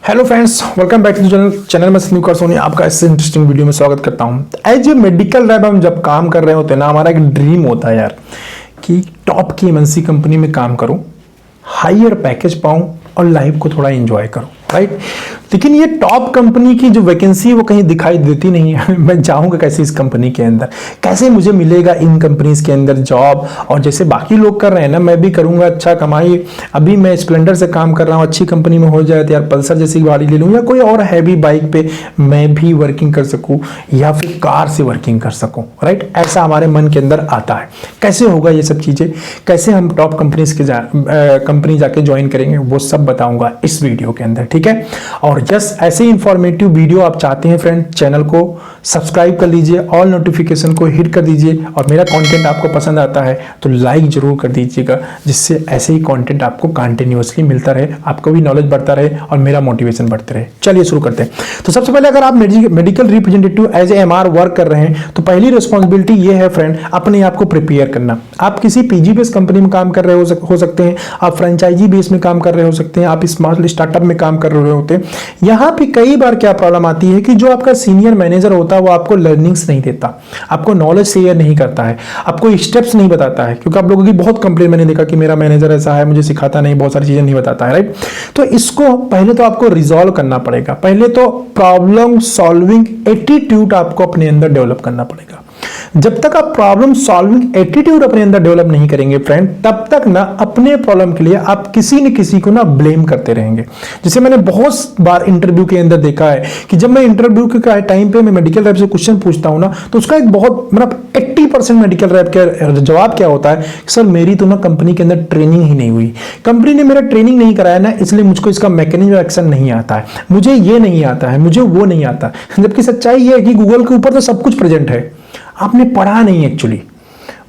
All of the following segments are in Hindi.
Hello friends, welcome back to channel में सनी कर सोनी आपका इस इंटरेस्टिंग वीडियो में स्वागत करता हूं। एज ए मेडिकल रैप हम जब काम कर रहे होते हैं ना, हमारा एक ड्रीम होता है यार कि टॉप की एमएनसी कंपनी में काम करूं, हायर पैकेज पाऊं और लाइफ को थोड़ा एंजॉय करूं, राइट। लेकिन ये टॉप कंपनी की जो वैकेंसी है वो कहीं दिखाई देती नहीं है। मैं जाऊंगा कैसे इस कंपनी के अंदर, कैसे मुझे मिलेगा इन कंपनीज के अंदर जॉब। और जैसे बाकी लोग कर रहे हैं ना, मैं भी करूंगा अच्छा कमाई। अभी मैं स्प्लेंडर से काम कर रहा हूँ, अच्छी कंपनी में हो जाए तो यार पल्सर जैसी गाड़ी ले लूँ या कोई और हैवी बाइक पे मैं भी वर्किंग कर सकूँ या फिर कार से वर्किंग कर सकूँ, राइट। ऐसा हमारे मन के अंदर आता है। कैसे होगा ये सब चीजें, कैसे हम टॉप कंपनीज के कंपनी जाके ज्वाइन करेंगे, वो सब बताऊंगा इस वीडियो के अंदर, ठीक है। और जस्ट ऐसे इंफॉर्मेटिव वीडियो आप चाहते हैं फ्रेंड, चैनल को सब्सक्राइब कर लीजिए, ऑल नोटिफिकेशन को हिट कर दीजिए। और मेरा कंटेंट आपको पसंद आता है तो लाइक जरूर कर दीजिएगा, जिससे ऐसे ही कंटेंट आपको कंटिन्यूअसली मिलता रहे, आपको भी नॉलेज बढ़ता रहे और मेरा मोटिवेशन बढ़ता रहे। चलिए शुरू करते हैं। तो सबसे पहले अगर आप medical representative as a MR work कर रहे हैं तो पहली रिस्पॉन्सिबिलिटी ये है फ्रेंड, अपने आप को प्रिपेयर करना। आप किसी पीजी बेस कंपनी में काम कर रहे हो सकते हैं, आप फ्रेंचाइजी बेस में काम कर रहे हो सकते हैं, आप स्मॉल स्टार्टअप में काम कर रहे होते हैं। यहाँ पे कई बार क्या प्रॉब्लम आती है कि जो आपका सीनियर मैनेजर होता है वो आपको लर्निंग्स नहीं देता, आपको नॉलेज शेयर नहीं करता है, आपको स्टेप्स नहीं बताता है। क्योंकि आप लोगों की बहुत कंप्लेन मैंने देखा कि मेरा मैनेजर ऐसा है, मुझे सिखाता नहीं, बहुत सारी चीजें नहीं बताता है, राइट। तो इसको पहले तो आपको रिजॉल्व करना पड़ेगा। पहले तो प्रॉब्लम सॉल्विंग एटीट्यूड आपको अपने अंदर डेवलप करना पड़ेगा। जब तक आप प्रॉब्लम सॉल्विंग एटीट्यूड अपने अंदर डेवलप नहीं करेंगे फ्रेंड, तब तक ना अपने प्रॉब्लम के लिए आप किसी न किसी को ना ब्लेम करते रहेंगे। जैसे मैंने बहुत बार इंटरव्यू के अंदर देखा है कि जब मैं इंटरव्यू के टाइम पे मैं मेडिकल रैप से क्वेश्चन पूछता हूं ना, तो उसका एक बहुत मतलब 80% मेडिकल रैप का जवाब क्या होता है, सर मेरी तो ना कंपनी के अंदर ट्रेनिंग ही नहीं हुई, कंपनी ने मेरा ट्रेनिंग नहीं कराया ना, इसलिए मुझको इसका मैकेनिज्म एक्शन नहीं आता है, मुझे ये नहीं आता है, मुझे वो नहीं आता। जबकि सच्चाई ये है कि गूगल के ऊपर तो सब कुछ प्रेजेंट है, आपने पढ़ा नहीं एक्चुअली।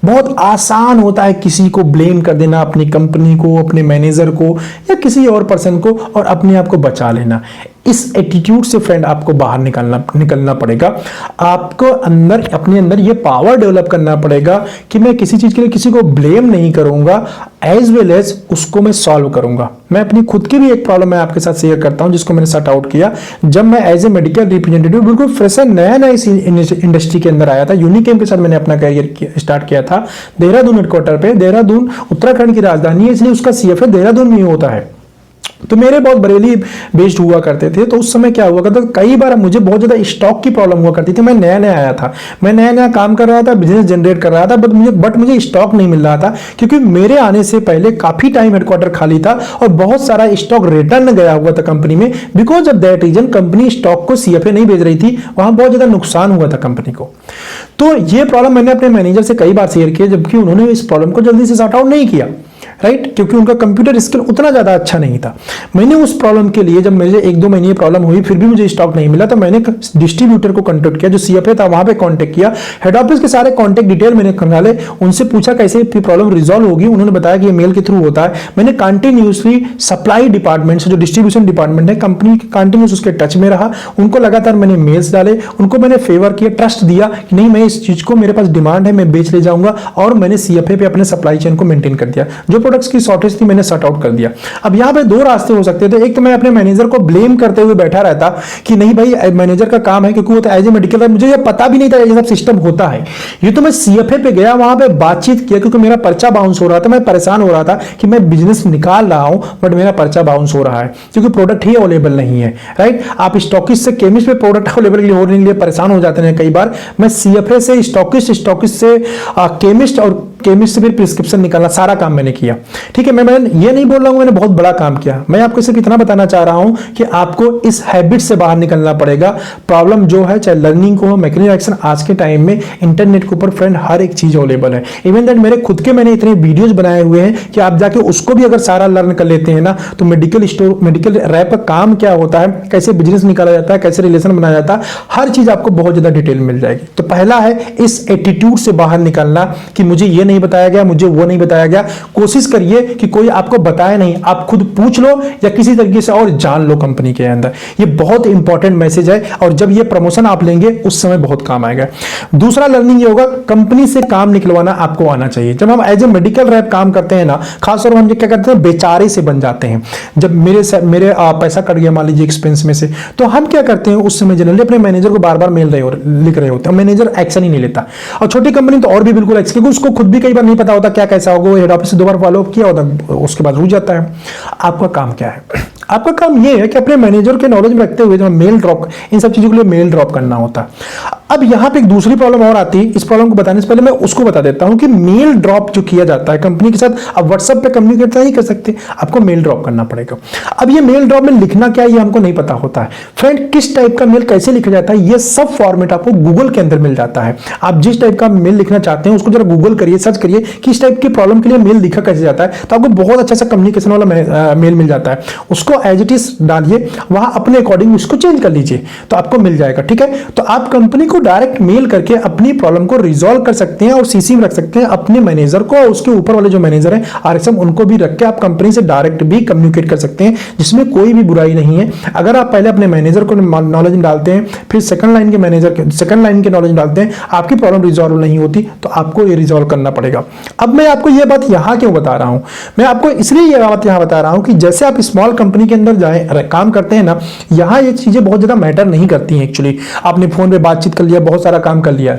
बहुत आसान होता है किसी को ब्लेम कर देना, अपनी कंपनी को, अपने मैनेजर को या किसी और पर्सन को, और अपने आप को बचा लेना। इस एटीट्यूड से फ्रेंड आपको बाहर निकलना पड़ेगा। आपको अपने अंदर ये पावर डेवलप करना पड़ेगा कि मैं किसी चीज के लिए किसी को ब्लेम नहीं करूंगा, एज वेल एज उसको मैं सॉल्व करूंगा। मैं अपनी खुद की भी एक प्रॉब्लम मैं आपके साथ शेयर करता हूं, जिसको मैंने सॉर्ट आउट किया। जब मैं एज ए मेडिकल रिप्रेजेंटेटिव बिल्कुल फ्रेशर नया इस इंडस्ट्री के अंदर आया था, यूनिकेम के साथ मैंने अपना करियर स्टार्ट किया था देहरादून हेडक्वार्टर पे। देहरादून उत्तराखंड की राजधानी है, इसलिए उसका सीएफए देहरादून में होता है। तो मेरे बहुत बरेली बेस्ड हुआ करते थे, तो उस समय क्या हुआ करता, कई बार मुझे बहुत ज्यादा स्टॉक की प्रॉब्लम हुआ करती थी। मैं नया नया आया था, मैं नया नया काम कर रहा था, बिजनेस जनरेट कर रहा था, बट मुझे स्टॉक नहीं मिल रहा था, क्योंकि मेरे आने से पहले काफी टाइम हेडक्वार्टर खाली था और बहुत सारा स्टॉक रिटर्न गया हुआ था कंपनी में। Because of that reason company stock को सीएफए नहीं भेज रही थी, वहां बहुत ज्यादा नुकसान हुआ था कंपनी को। तो ये प्रॉब्लम मैंने अपने मैनेजर से कई बार शेयर किया, जबकि उन्होंने इस प्रॉब्लम को जल्दी से सॉर्ट आउट नहीं किया, राइट, क्योंकि उनका कंप्यूटर स्किल उतना ज्यादा अच्छा नहीं था। मैंने उस प्रॉब्लम के लिए, जब मुझे 1-2 महीने प्रॉब्लम हुई फिर भी मुझे स्टॉक नहीं मिला, तो मैंने डिस्ट्रीब्यूटर को कांटेक्ट किया, जो सीएफए था वहां पे कांटेक्ट किया, हेड ऑफिस के सारे कांटेक्ट डिटेल मैंने निकाले, उनसे पूछा कैसे प्रॉब्लम रिजॉल्व होगी। उन्होंने बताया कि ये मेल के थ्रू होता है। मैंने कंटिन्यूसली सप्लाई डिपार्टमेंट से, जो डिस्ट्रीब्यूशन डिपार्टमेंट है कंपनी के, कंटिन्यूस उसके टच में रहा। उनको लगातार मैंने मेल्स डाले, उनको मैंने फेवर किया, ट्रस्ट दिया कि नहीं मैं इस चीज को, मेरे पास डिमांड है, मैं बेच ले जाऊंगा। और मैंने सीएफए पे अपने सप्लाई चेन को मेंटेन कर दिया। जो प्रोडक्ट्स की शॉर्टेज थी मैंने सॉर्ट आउट कर दिया। अब यहां पे 2 रास्ते हो सकते थे। एक तो मैं अपने मैनेजर को ब्लेम करते हुए बैठा रहता कि नहीं भाई मैनेजर का काम है, क्योंकि वो तो एज ए मेडिकल है, मुझे ये पता भी नहीं था ये सब सिस्टम होता है। ये तो मैं सीएफए पे गया, वहां पे बातचीत किया, क्योंकि मेरा पर्चा बाउंस हो रहा था, मैं परेशान हो रहा था कि मैं बिजनेस निकाल रहा हूं बट मेरा पर्चा बाउंस हो रहा है, क्योंकि प्रोडक्ट ही अवेलेबल नहीं है, राइट। आप स्टॉकिस्ट से केमिस्ट पे प्रोडक्ट अवेलेबल होने के लिए परेशान हो जाते हैं कई बार। मैं सीएफए से स्टॉकिस्ट से केमिस्ट, और केमिस्ट से फिर प्रिस्क्रिप्शन निकालना, सारा काम मैंने किया, ठीक है। मैं ये नहीं बोल रहा हूं मैंने बहुत बड़ा काम किया, मैं आपको सिर्फ इतना बताना चाह रहा हूं कि आपको इस हैबिट से बाहर निकलना पड़ेगा। प्रॉब्लम जो है, चाहे लर्निंग को हो, मैकेनिकल एक्शन, आज के टाइम में इंटरनेट के ऊपर फ्रेंड हर एक चीज अवेलेबल है। इवन दैट मेरे खुद के मैंने इतने वीडियोस बनाए हुए हैं कि आप जाके उसको भी अगर सारा लर्न कर लेते हैं ना, तो मेडिकल रैप का काम क्या होता है, कैसे बिजनेस निकाला जाता है, कैसे रिलेशन बनाया जाता है, हर चीज आपको बहुत ज्यादा डिटेल मिल जाएगी। तो पहला है इस एटीट्यूड से बाहर निकलना कि मुझे ये नहीं नहीं बताया गया, मुझे वो नहीं बताया गया। कोशिश करिए कि कोई आपको बताए नहीं, आप खुद पूछ लो या किसी तरीके से और जान लो कंपनी के अंदर। ये बहुत इंपॉर्टेंट मैसेज है और जब ये प्रमोशन आप लेंगे उस समय बहुत काम आएगा। दूसरा लर्निंग ये होगा, कंपनी से काम निकलवाना आपको आना चाहिए। जब हम एज ए मेडिकल रैप काम करते हैं ना, खासतौर पर हम क्या करते हैं, बेचारे से बन जाते हैं। जब मेरे पैसा कट गया मान लीजिए एक्सपेंस में से, तो हम क्या करते हैं उस समय जनरली अपने मैनेजर को बार बार मेल लिख रहे होते हैं, मैनेजर एक्शन ही नहीं लेता। और छोटी कंपनी तो और भी बिल्कुल एक्शन, क्योंकि उसको खुद भी कई बार नहीं पता होता क्या कैसा होगा, वो हेड ऑफिस से 2 बार फॉलो अप किया होता, उसके बाद रुक जाता है। आपका काम क्या है? आपका काम यह है कि अपने मैनेजर के नॉलेज में रखते हुए जब मेल ड्रॉप, इन सब चीजों के लिए मेल ड्रॉप करना होता है। अब यहां पे एक दूसरी प्रॉब्लम और आती है, इस प्रॉब्लम को बताने से पहले मैं उसको बता देता हूं कि मेल ड्रॉप जो किया जाता है कंपनी के साथ, अब व्हाट्सएप पे कम्युनिकेट नहीं कर सकते, आपको मेल ड्रॉप करना पड़ेगा। अब ये मेल ड्रॉप में लिखना क्या है ये हमको नहीं पता होता है। फ्रेंड, किस टाइप का मेल कैसे लिखा जाता है ये सब फॉर्मेट आपको गूगल के अंदर मिल जाता है। आप जिस टाइप का मेल लिखना चाहते हैं उसको जरा गूगल करिए, सर्च करिए कि इस टाइप की प्रॉब्लम के लिए मेल लिखा कैसे जाता है, तो आपको बहुत अच्छा सा कम्युनिकेशन वाला मेल मिल जाता है। उसको एज इट इज डालिए, वहां अपने अकॉर्डिंग उसको चेंज कर लीजिए तो आपको मिल जाएगा। ठीक है, तो आप कंपनी को डायरेक्ट मेल करके अपनी प्रॉब्लम को रिजॉल्व कर सकते हैं और सीसी में रख सकते हैं अपने मैनेजर को, और उसके ऊपर वाले जो मैनेजर हैं आरएसएम, उनको भी रख के आप कंपनी से डायरेक्ट भी कम्युनिकेट कर सकते हैं, जिसमें कोई भी बुराई नहीं है। अगर आप पहले अपने मैनेजर को नॉलेज में डालते हैं, फिर सेकंड लाइन के नॉलेज में डालते हैं, आपकी प्रॉब्लम रिजॉल्व नहीं होती तो आपको ये रिजॉल्व करना पड़ेगा। अब मैं आपको ये बात यहां क्यों बता रहा हूं? मैं आपको इसलिए ये बात यहां बता रहा हूं कि जैसे आप स्मॉल कंपनी के अंदर जाए काम करते हैं ना, यहां ये चीजें बहुत ज्यादा मैटर नहीं करती हैं। एक्चुअली आपने फोन पे बातचीत कर लिया, बहुत सारा काम कर लिया,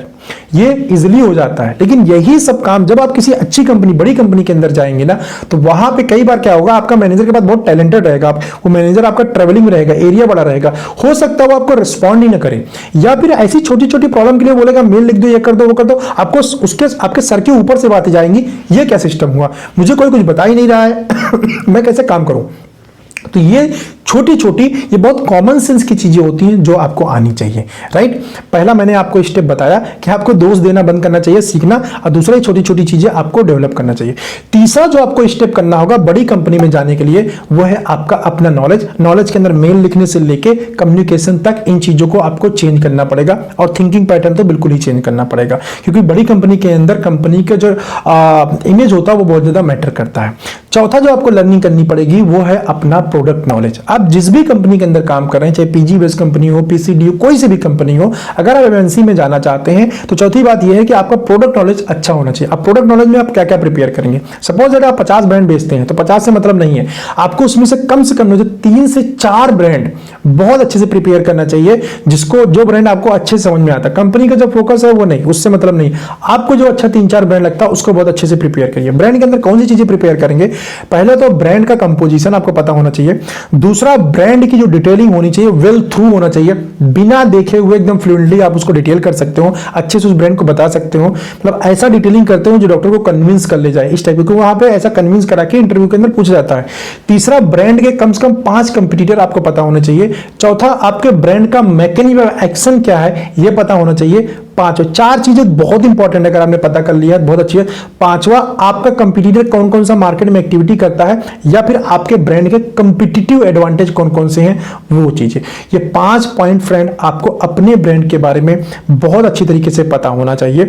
ये इजीली हो जाता है। लेकिन यही सब काम जब आप किसी अच्छी कंपनी, बड़ी कंपनी के अंदर जाएंगे ना, तो वहां पे कई बार क्या होगा, आपका मैनेजर के पास बहुत टैलेंटेड रहेगा, वो मैनेजर आपका ट्रेवलिंग में रहेगा, एरिया बड़ा रहेगा, हो सकता है वो आपको रिस्पॉन्ड ही ना करे, या फिर ऐसी छोटी छोटी प्रॉब्लम के लिए बोलेगा मेल लिख दो, ये कर दो, वो कर दो, आपको उसके आपके सर के ऊपर से बातें जाएंगी, ये क्या सिस्टम हुआ, मुझे कोई कुछ बता ही नहीं रहा है मैं कैसे काम करूं। तो ये छोटी छोटी, ये बहुत कॉमन सेंस की चीजें होती हैं जो आपको आनी चाहिए। राइट, पहला मैंने आपको स्टेप बताया कि आपको दोष देना बंद करना चाहिए, सीखना, और दूसरा ये छोटी छोटी चीजें आपको डेवलप करना चाहिए। तीसरा जो आपको स्टेप करना होगा बड़ी कंपनी में जाने के लिए, वो है आपका अपना नॉलेज के अंदर मेल लिखने से लेके कम्युनिकेशन तक, इन चीजों को आपको चेंज करना पड़ेगा, और थिंकिंग पैटर्न तो बिल्कुल ही चेंज करना पड़ेगा, क्योंकि बड़ी कंपनी के अंदर कंपनी का जो इमेज होता है वो बहुत ज्यादा मैटर करता है। चौथा जो आपको लर्निंग करनी पड़ेगी वो है अपना प्रोडक्ट नॉलेज। आप जिस भी कंपनी के अंदर काम कर रहे हैं, चाहे पीजी बेस्ड कंपनी हो, पीसीडी हो, कोई सी भी कंपनी हो, अगर आप एमएनसी में जाना चाहते हैं तो चौथी बात यह है कि आपका प्रोडक्ट नॉलेज अच्छा होना चाहिए। आप प्रोडक्ट नॉलेज में आप क्या क्या प्रिपेयर करेंगे, सपोज अगर आप 50 ब्रांड बेचते हैं तो 50 से मतलब नहीं है, आपको उसमें से कम 3 से 4 ब्रांड बहुत अच्छे से प्रिपेयर करना चाहिए, जो ब्रांड आपको अच्छे समझ में आता है। कंपनी का जो फोकस है वो नहीं, उससे मतलब नहीं, आपको जो अच्छा 3-4 ब्रांड लगता है उसको बहुत अच्छे से प्रिपेयर करिए। ब्रांड के अंदर कौन सी चीजें प्रिपेयर करेंगे, पहले तो ब्रांड का कंपोजिशन आपको पता होना चाहिए। दूसरा, ब्रांड की जो डिटेलिंग होनी चाहिए वेल थ्रू होना चाहिए, बिना देखे हुए एकदम फ्लुएंटली आप उसको डिटेल कर सकते हो, अच्छे से उस ब्रांड को बता सकते हो, मतलब ऐसा डिटेलिंग करते हो जो डॉक्टर को कन्विंस कर ले जाए, इस टाइप, क्योंकि वहां पे ऐसा कन्विंस करा के इंटरव्यू के अंदर पूछा जाता है। तीसरा, ब्रांड के कम से कम 5 कंपटीटर आपको पता होने चाहिए। चौथा, आपके ब्रांड का मैकेनिज्म ऑफ एक्शन क्या है ये पता होना चाहिए। 4 चीजें बहुत इंपॉर्टेंट है, अगर आपने पता कर लिया बहुत अच्छी है। 5वां, आपका कंपटीटर कौन कौन सा मार्केट में एक्टिविटी करता है, या फिर आपके ब्रांड के कंपटीटिव एडवांटेज कौन कौन से हैं, वो चीजें। ये 5 पॉइंट फ्रेंड आपको अपने ब्रांड के बारे में बहुत अच्छी तरीके से पता होना चाहिए,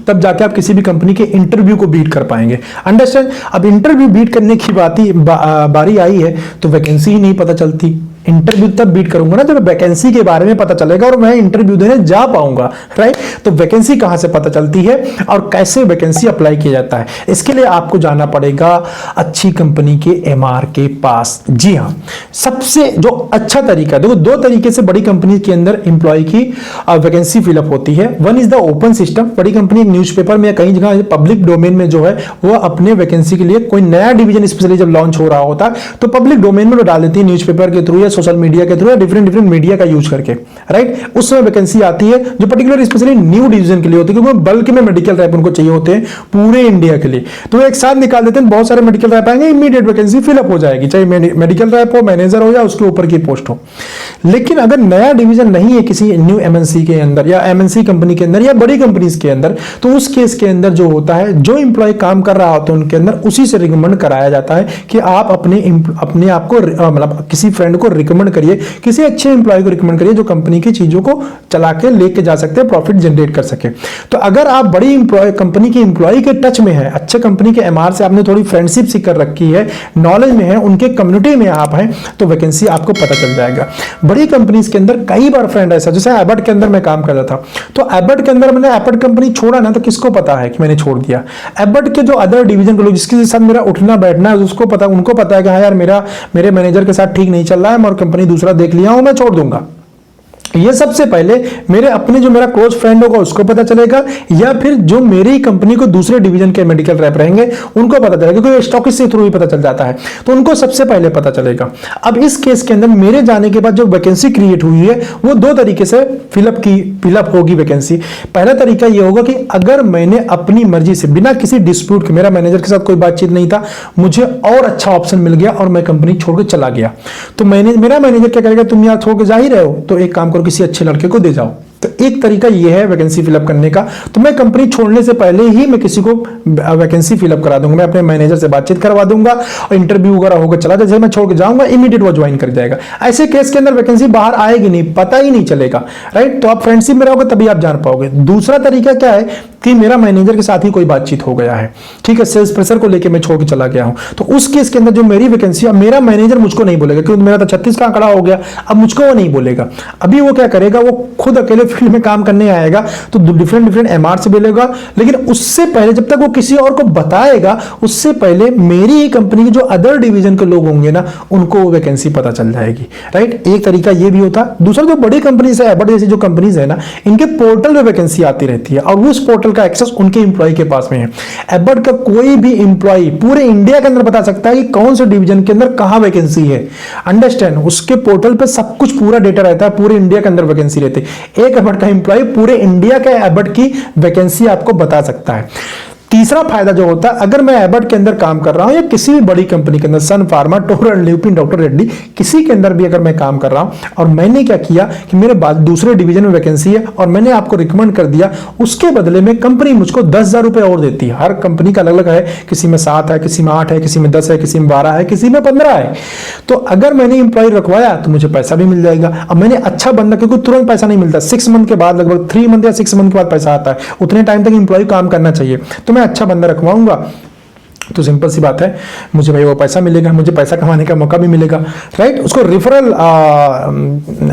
तब जाके आप किसी भी कंपनी के इंटरव्यू को बीट कर पाएंगे। अंडरस्टैंड। अब इंटरव्यू बीट करने की बारी आई है तो वैकेंसी ही नहीं पता चलती। इंटरव्यू तब बीट करूंगा ना जब वैकेंसी के बारे में पता चलेगा और मैं इंटरव्यू देने जा पाऊंगा। राइट, तो वैकेंसी कहां से पता चलती है और कैसे वैकेंसी अप्लाई किया जाता है, इसके लिए आपको जाना पड़ेगा अच्छी कंपनी के एमआर के पास। जी हां, सबसे जो अच्छा तरीका, देखो 2 तरीके से बड़ी कंपनी के अंदर एम्प्लॉय की वैकेंसी फिलअप होती है। One is the open system, बड़ी कंपनी न्यूज़पेपर में या कई जगह पब्लिक डोमेन में जो है वो अपने वैकेंसी के लिए कोई नया डिवीजन स्पेशली जब लॉन्च हो रहा होता है तो पब्लिक डोमेन में डाल देती है, न्यूज़पेपर के थ्रू या सोशल मीडिया के थ्रू या डिफरेंट मीडिया का यूज करके। राइट, उस समय वैकेंसी आती है जो पर्टिकुलर स्पेशली न्यू डिवीजन के लिए होती है, क्योंकि बल्क में मेडिकल रैप उनको चाहिए होते हैं पूरे इंडिया के लिए, तो एक साथ निकाल देते हैं, बहुत सारे मेडिकल रैप आएंगे, इमीडिएट वैकेंसी फिलअप हो जाएगी, चाहे मेडिकल रैप हो, मैनेजर हो या उसके ऊपर की पोस्ट हो। लेकिन अगर नया डिवीजन नहीं है किसी न्यू एमएनसी के अंदर या एमएनसी कंपनी के अंदर या बड़ी कंपनीज के अंदर, तो उस केस के अंदर जो होता है, जो इंप्लॉय काम कर रहा होता है उनके अंदर उसी से रिकमेंड कराया जाता है कि आप अपने आप को मतलब किसी फ्रेंड को रिकमेंड करिए, किसी अच्छे एम्प्लॉय को रिकमेंड करिए जो कंपनी की चीजों को चला के लेके जा सकते हैं, प्रॉफिट जनरेट कर सके। तो अगर आप बड़ी कंपनी के एम्प्लॉय के टच में है, अच्छे कंपनी के एमआर से आपने थोड़ी फ्रेंडशिप सी कर रखी है, नॉलेज में है, उनके कम्युनिटी में आप हैं, तो वैकेंसी आपको पता चल जाएगा। बड़ी कंपनीज के अंदर कई बार फ्रेंड ऐसा, जैसे एबर्ट के अंदर मैं काम करता था, तो एबर्ट के अंदर मैंने एबर्ट कंपनी छोड़ा ना, तो किसको पता है कि मैंने छोड़ दिया? एबर्ट के जो अदर डिवीजन के लोग जिसके साथ मेरा उठना बैठना है, उसको पता, उनको पता है कि हाँ यार मेरे मैनेजर के साथ ठीक नहीं चल रहा है, मैं और कंपनी दूसरा देख लिया हूं, मैं छोड़ दूंगा। ये सबसे पहले मेरे अपने जो मेरा क्लोज फ्रेंड होगा उसको पता चलेगा, या फिर जो मेरी कंपनी को दूसरे डिवीजन के मेडिकल रैप रहेंगे उनको पता चलेगा, क्योंकि स्टॉकिस्ट के थ्रू ही पता चल जाता है, तो उनको सबसे पहले पता चलेगा। अब इस केस के अंदर मेरे जाने के बाद जो वैकेंसी क्रिएट हुई है वो दो तरीके से फिलअप होगी वैकेंसी। पहला तरीका ये होगा कि अगर मैंने अपनी मर्जी से बिना किसी डिस्प्यूट के, मेरा मैनेजर के साथ कोई बातचीत नहीं था, मुझे और अच्छा ऑप्शन मिल गया और मैं कंपनी छोड़कर चला गया, तो मेरा मैनेजर क्या करेगा, तुम यहाँ छोड़ के जा ही रहे हो तो एक काम करो, किसी अच्छे लड़के को दे जाओ। तो एक तरीका यह है वैकेंसी फिलअप करने का। तो मैं कंपनी छोड़ने से पहले ही मैं किसी को वैकेंसी फिलअप करा दूंगा, मैं अपने मैनेजर से बातचीत करवा दूंगा और इंटरव्यू वगैरह होगा, चला जैसे मैं छोड़ के जाऊंगा इमीडिएट वो ज्वाइन कर जाएगा। ऐसे केस के अंदर वैकेंसी बाहर आएगी नहीं, पता ही नहीं चलेगा, राइट। तो आप फ्रेंडशिप में रहोगे तभी आप जान पाओगे। दूसरा तरीका क्या है कि मेरा मैनेजर के साथ ही कोई बातचीत हो गया है, ठीक है, सेल्स प्रेशर को लेकर मैं छोड़ के चला गया हूं, तो उस केस के अंदर जो मेरी वैकेंसी, अब मेरा मैनेजर मुझको नहीं बोलेगा क्योंकि मेरा तो 36 का आंकड़ा हो गया, अब मुझको वो नहीं बोलेगा। अभी वो क्या करेगा, वो खुद अकेले फील्ड में काम करने आएगा तो डिफरेंट एमआर से बोलेगा, लेकिन उससे पहले जब तक वो किसी और को बताएगा उससे पहले मेरी ही कंपनी के जो अदर डिवीजन के लोग होंगे ना उनको वो वैकेंसी पता चल जाएगी, राइट। एक तरीका ये भी होता है। दूसरा, जो बड़ी कंपनीज है, एबर्ट जैसी जो कंपनीज है ना, इनके पोर्टल में वैकेंसी आती रहती है और उस पोर्टल का एक्सेस उनके एम्प्लॉय के पास में है। एबर्ट का कोई भी एम्प्लॉय पूरे इंडिया के अंदर बता सकता है कि कौन से डिवीजन के अंदर कहां वैकेंसी है, अंडरस्टैंड। उसके पोर्टल पे सब कुछ पूरा डेटा रहता है, पूरे इंडिया के अंदर वैकेंसी रहती है। एक एबर्ट का एम्प्लॉय पूरे इंडिया के एबर्ट की वैकेंसी आपको बता सकता है। तीसरा फायदा जो होता है, अगर मैं एबर्ट के अंदर काम कर रहा हूं या किसी भी बड़ी कंपनी के अंदर, सन फार्मा, टोरल, ल्यूपिन, डॉक्टर रेड्डी, किसी के अंदर भी अगर मैं काम कर रहा हूं और मैंने क्या किया कि मेरे बाद दूसरे डिवीजन में वैकेंसी है और मैंने आपको रिकमेंड कर दिया, उसके बदले में कंपनी मुझको 10,000 रुपए और देती है। हर कंपनी का अलग अलग है, किसी में 7 है, किसी में 8 है, किसी में 10 है, किसी में 12 है, किसी में 15 है। तो अगर मैंने इंप्लॉय रखवाया तो मुझे पैसा भी मिल जाएगा। अब मैंने अच्छा बंदा, क्योंकि तुरंत पैसा नहीं मिलता, 6 मंथ के बाद, लगभग 3 मंथ या 6 मंथ के बाद पैसा आता है, उतने टाइम तक इंप्लॉय काम करना चाहिए, तो मैं अच्छा बंदा रखवाऊंगा तो सिंपल सी बात है, मुझे भाई वो पैसा मिलेगा, मुझे पैसा कमाने का मौका भी मिलेगा, राइट। उसको रिफरल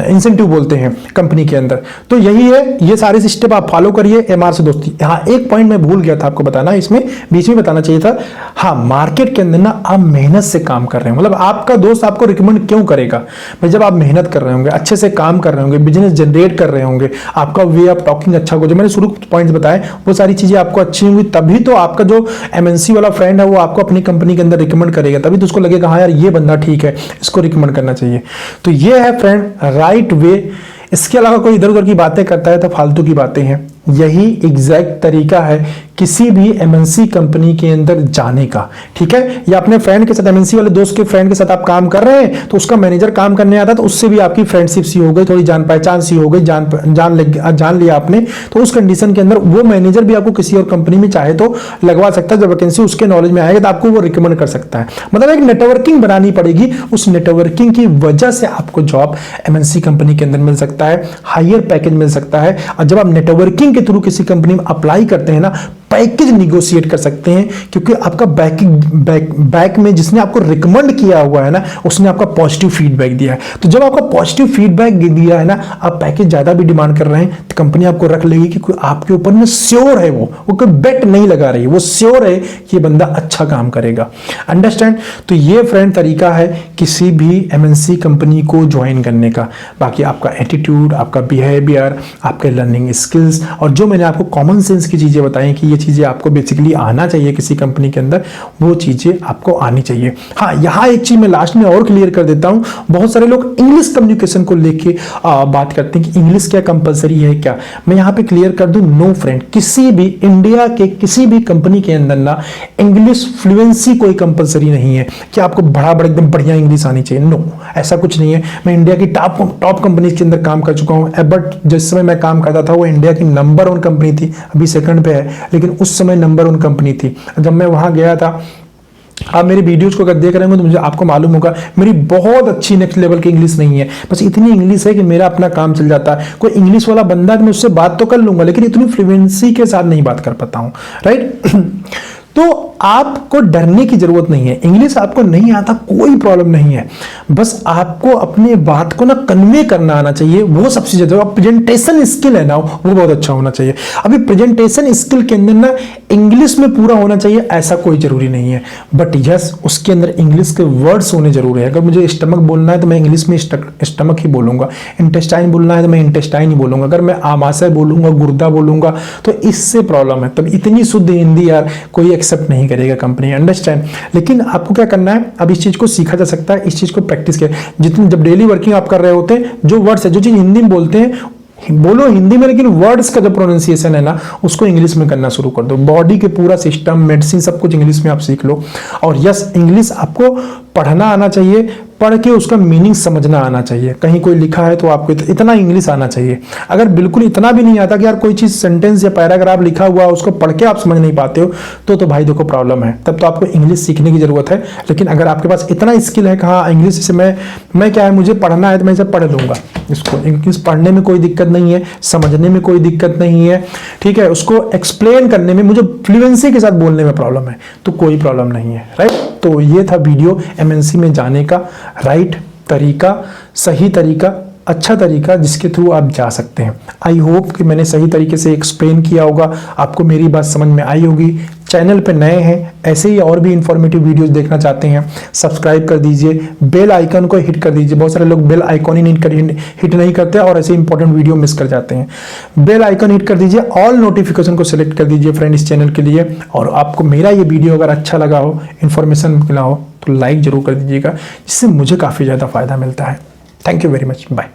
इंसेंटिव बोलते हैं कंपनी के अंदर। तो यही है, ये सारे स्टेप आप फॉलो करिए एमआर से दोस्ती। हाँ, एक पॉइंट मैं भूल गया था आपको बताना, इसमें बीच में बताना चाहिए था। हाँ, मार्केट के अंदर ना आप मेहनत से काम कर रहे हैं, मतलब आपका दोस्त आपको रिकमेंड क्यों करेगा भाई, जब आप मेहनत कर रहे होंगे, अच्छे से काम कर रहे होंगे, बिजनेस जनरेट कर रहे होंगे, आपका वे ऑफ टॉकिंग अच्छा होगा, जो मैंने शुरू पॉइंट्स बताए वो सारी चीजें आपको अच्छी होंगी, तभी तो आपका जो एमएनसी वाला फ्रेंड वो आपको अपनी कंपनी के अंदर रिकमेंड करेगा, तभी तो उसको लगेगा हाँ यार ये बंदा ठीक है, इसको रिकमेंड करना चाहिए। तो ये है फ्रेंड राइट वे। इसके अलावा कोई इधर उधर की बातें करता है तो फालतू की बातें हैं। यही एग्जैक्ट तरीका है किसी भी एमएनसी कंपनी के अंदर जाने का, ठीक है। या अपने फ्रेंड के साथ, एमएनसी वाले दोस्त के फ्रेंड के साथ आप काम कर रहे हैं तो उसका मैनेजर काम करने आता है तो उससे भी आपकी फ्रेंडशिप सी हो गई, थोड़ी जान पहचान सी हो गई, जान लिया आपने, तो उस कंडीशन के अंदर वो मैनेजर भी आपको किसी और कंपनी में चाहे तो लगवा सकता है। जब वैकेंसी उसके नॉलेज में आएगा तो आपको वो रिकमेंड कर सकता है। मतलब एक नेटवर्किंग बनानी पड़ेगी, उस नेटवर्किंग की वजह से आपको जॉब एमएनसी कंपनी के अंदर मिल सकता है, हायर पैकेज मिल सकता है। और जब आप नेटवर्किंग के थ्रू किसी कंपनी में अप्लाई करते हैं ना, पैकेज निगोशिएट कर सकते हैं, क्योंकि आपका बैक में जिसने आपको रिकमेंड किया हुआ है ना, उसने आपका पॉजिटिव फीडबैक दिया है। तो जब आपका पॉजिटिव फीडबैक दिया है ना, आप पैकेज ज्यादा भी डिमांड कर रहे हैं तो कंपनी आपको रख लेगी, क्योंकि आपके ऊपर में श्योर है, वो कोई बेट नहीं लगा रही है, वो श्योर है कि ये बंदा अच्छा काम करेगा। अंडरस्टैंड। तो ये फ्रेंड तरीका है किसी भी एमएनसी कंपनी को ज्वाइन करने का। बाकी आपका एटीट्यूड, आपका बिहेवियर, आपके लर्निंग स्किल्स और जो मैंने आपको कॉमन सेंस की चीजें बताई कि ये चीजें आपको बेसिकली आना चाहिए किसी कंपनी के अंदर, वो चीजें आपको आनी चाहिए। हाँ, यहाँ एक चीज मैं लास्ट में और क्लियर कर देता हूं। बहुत सारे लोग इंग्लिश कम्युनिकेशन को लेके बात करते हैं कि इंग्लिश क्या कंपलसरी है क्या। मैं यहाँ पे क्लियर कर दूं, नो फ्रेंड, किसी भी इंडिया के किसी भी कंपनी के अंदर ना इंग्लिश फ्लुएंसी कोई कंपलसरी नहीं है कि आपको बड़ा एकदम बढ़िया इंग्लिश आनी चाहिए। नो, ऐसा कुछ नहीं है। मैं इंडिया की टॉप कंपनी के अंदर काम कर चुका हूँ। एबर्ट जिस समय मैं काम करता था वो इंडिया की नंबर 1 कंपनी थी, अभी सेकंड पे है, लेकिन उस समय नंबर 1 कंपनी थी। जब मैं वहां गया था आप मेरी वीडियोज को अगर देख रहे हो तो मुझे आपको मालूम होगा मेरी बहुत अच्छी नेक्स्ट लेवल की इंग्लिश नहीं है, बस इतनी इंग्लिश है कि मेरा अपना काम चल जाता है। कोई इंग्लिश वाला बंदा मैं उससे बात तो कर लूंगा, लेकिन इतनी फ्लुएंसी के साथ नहीं बात कर पाता हूं, राइट। तो आपको डरने की जरूरत नहीं है। इंग्लिश आपको नहीं आता कोई प्रॉब्लम नहीं है, बस आपको अपने बात को ना कन्वे करना आना चाहिए, वो सबसे ज्यादा। प्रेजेंटेशन स्किल है ना वो बहुत अच्छा होना चाहिए। अभी प्रेजेंटेशन स्किल के अंदर ना इंग्लिश में पूरा होना चाहिए ऐसा कोई जरूरी नहीं है, बट यस उसके अंदर इंग्लिश के वर्ड्स होने जरूरी है। अगर मुझे स्टमक बोलना है तो मैं इंग्लिश में स्टमक ही बोलूंगा, इंटेस्टाइन बोलना है तो मैं इंटेस्टाइन ही बोलूंगा, अगर मैं आमाशय बोलूंगा, गुर्दा बोलूंगा तो इससे प्रॉब्लम है। तब इतनी शुद्ध हिंदी यार कोई एक्सेप्ट नहीं करेगा कंपनी, अंडरस्टैंड। लेकिन आपको क्या करना है, अब इस चीज को सीखा जा सकता है, इस चीज को प्रैक्टिस किया। जितनी जब डेली वर्किंग आप कर रहे होते हैं, जो वर्ड्स है, जो चीज हिंदी में बोलते हैं बोलो हिंदी में, लेकिन वर्ड्स का जो प्रोनाउंसिएशन है ना उसको इंग्लिश में करना शुरू कर दो। बॉडी के पूरा सिस्टम, मेडिसिन सब कुछ इंग्लिश में आप सीख लो। और यस इंग्लिश आपको पढ़ना आना चाहिए, पढ़ के उसका मीनिंग समझना आना चाहिए। कहीं कोई लिखा है तो आपको इतना इंग्लिश आना चाहिए। अगर बिल्कुल इतना भी नहीं आता कि यार कोई चीज सेंटेंस या पैराग्राफ लिखा हुआ है उसको पढ़ के आप समझ नहीं पाते हो, तो भाई देखो प्रॉब्लम है, तब तो आपको इंग्लिश सीखने की जरूरत है। लेकिन अगर आपके पास इतना स्किल है कि हाँ इंग्लिश से मैं क्या है मुझे पढ़ना है तो मैं इसे पढ़ लूंगा, इसको इंग्लिश पढ़ने में कोई दिक्कत नहीं है, समझने में कोई दिक्कत नहीं है, ठीक है, उसको एक्सप्लेन करने में, मुझे फ्लुएंसी के साथ बोलने में प्रॉब्लम है तो कोई प्रॉब्लम नहीं है, राइट। तो ये था वीडियो एमएनसी में जाने का राइट तरीका, सही तरीका, अच्छा तरीका जिसके थ्रू आप जा सकते हैं। आई होप कि मैंने सही तरीके से एक्सप्लेन किया होगा, आपको मेरी बात समझ में आई होगी। चैनल पे नए हैं, ऐसे ही और भी इंफॉर्मेटिव वीडियोस देखना चाहते हैं, सब्सक्राइब कर दीजिए, बेल आइकन को हिट कर दीजिए। बहुत सारे लोग बेल आइकन ही हिट नहीं करते और ऐसे इंपॉर्टेंट वीडियो मिस कर जाते हैं। बेल आइकन हिट कर दीजिए, ऑल नोटिफिकेशन को सिलेक्ट कर दीजिए फ्रेंड इस चैनल के लिए। और आपको मेरा ये वीडियो अगर अच्छा लगा हो, इन्फॉर्मेशन मिला हो तो लाइक जरूर कर दीजिएगा, जिससे मुझे काफ़ी ज़्यादा फायदा मिलता है। Thank you very much, bye.